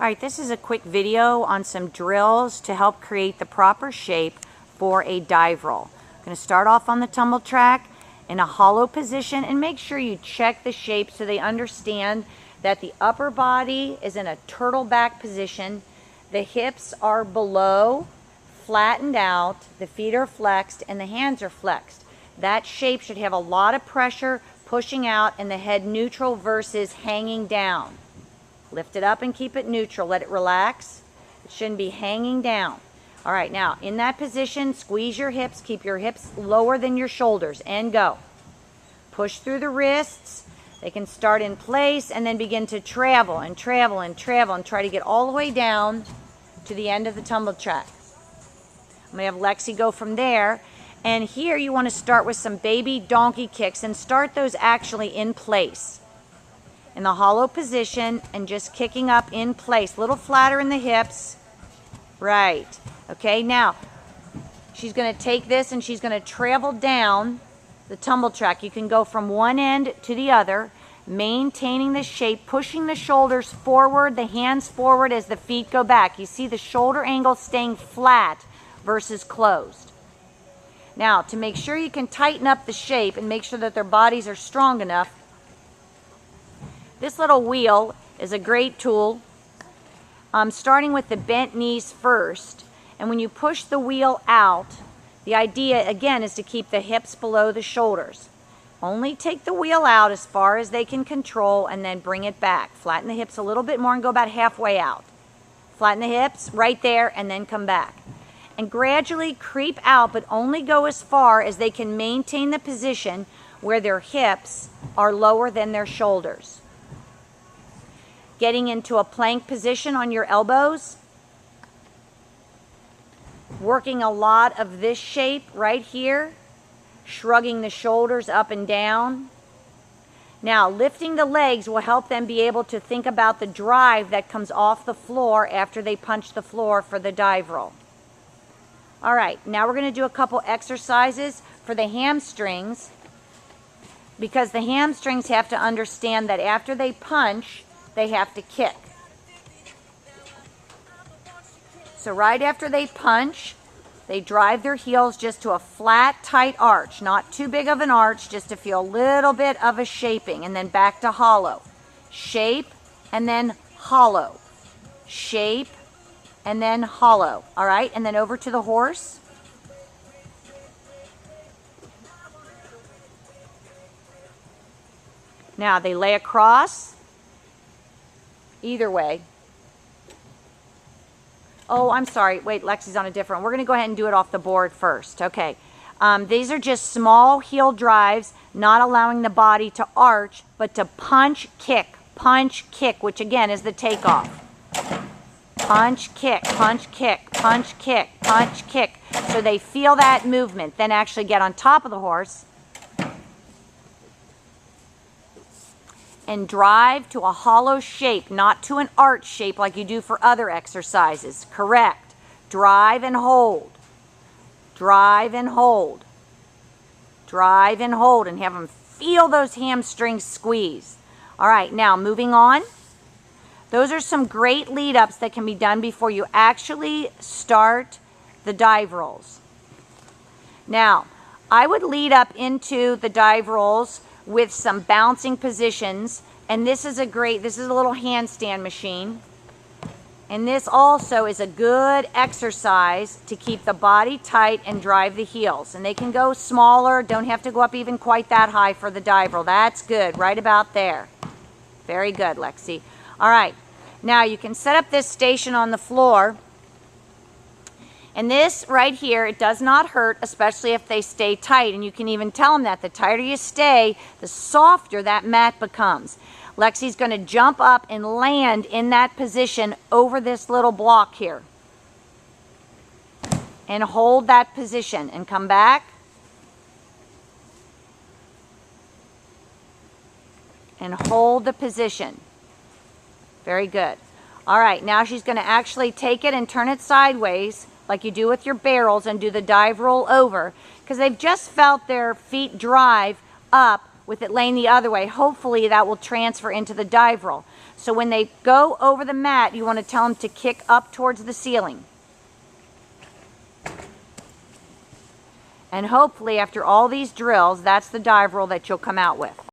All right, this is a quick video on some drills to help create the proper shape for a dive roll. I'm going to start off on the tumble track in a hollow position and make sure you check the shape so they understand that the upper body is in a turtle back position, the hips are below, flattened out, the feet are flexed, and the hands are flexed. That shape should have a lot of pressure pushing out and the head neutral versus hanging down. Lift it up and keep it neutral. Let it relax. It shouldn't be hanging down. All right, now in that position, squeeze your hips. Keep your hips lower than your shoulders and go. Push through the wrists. They can start in place and then begin to travel and travel and travel and try to get all the way down to the end of the tumble track. I'm going to have Lexi go from there. And here you want to start with some baby donkey kicks and start those actually in place. In the hollow position and just kicking up in place. A little flatter in the hips. Right. Okay, now she's going to take this and she's going to travel down the tumble track. You can go from one end to the other, maintaining the shape, pushing the shoulders forward, the hands forward as the feet go back. You see the shoulder angle staying flat versus closed. Now, to make sure you can tighten up the shape and make sure that their bodies are strong enough, this little wheel is a great tool. Starting with the bent knees first. And when you push the wheel out, the idea, again, is to keep the hips below the shoulders. Only take the wheel out as far as they can control and then bring it back. Flatten the hips a little bit more and go about halfway out. Flatten the hips right there and then come back. And gradually creep out, but only go as far as they can maintain the position where their hips are lower than their shoulders. Getting into a plank position on your elbows. Working a lot of this shape right here. Shrugging the shoulders up and down. Now, lifting the legs will help them be able to think about the drive that comes off the floor after they punch the floor for the dive roll. All right, now we're going to do a couple exercises for the hamstrings, because the hamstrings have to understand that after they punch, they have to kick. So right after they punch, they drive their heels just to a flat, tight arch. Not too big of an arch, just to feel a little bit of a shaping. And then back to hollow. Shape and then hollow. Shape and then hollow. All right, and then over to the horse. Now they lay across. Either way. Oh, I'm sorry. Wait, Lexi's on a different. We're going to go ahead and do it off the board first. Okay. These are just small heel drives, not allowing the body to arch, but to punch, kick, which again is the takeoff. Punch, kick, punch, kick, punch, kick, punch, kick. So they feel that movement. Then actually get on top of the horse and drive to a hollow shape, not to an arch shape like you do for other exercises. Correct. Drive and hold. Drive and hold. Drive and hold, and have them feel those hamstrings squeeze. All right, now moving on. Those are some great lead-ups that can be done before you actually start the dive rolls. Now, I would lead up into the dive rolls with some bouncing positions, and this is a little handstand machine, and this also is a good exercise to keep the body tight and drive the heels. And they can go smaller, don't have to go up even quite that high for the dive roll. That's good, right about there. Very good, Lexi. All right, now you can set up this station on the floor. And this right here, it does not hurt, especially if they stay tight. And you can even tell them that the tighter you stay, the softer that mat becomes. Lexi's going to jump up and land in that position over this little block here. And hold that position and come back. And hold the position. Very good. All right, now she's going to actually take it and turn it sideways, like you do with your barrels, and do the dive roll over, because they've just felt their feet drive up with it laying the other way. Hopefully that will transfer into the dive roll. So when they go over the mat, you want to tell them to kick up towards the ceiling. And hopefully after all these drills, that's the dive roll that you'll come out with.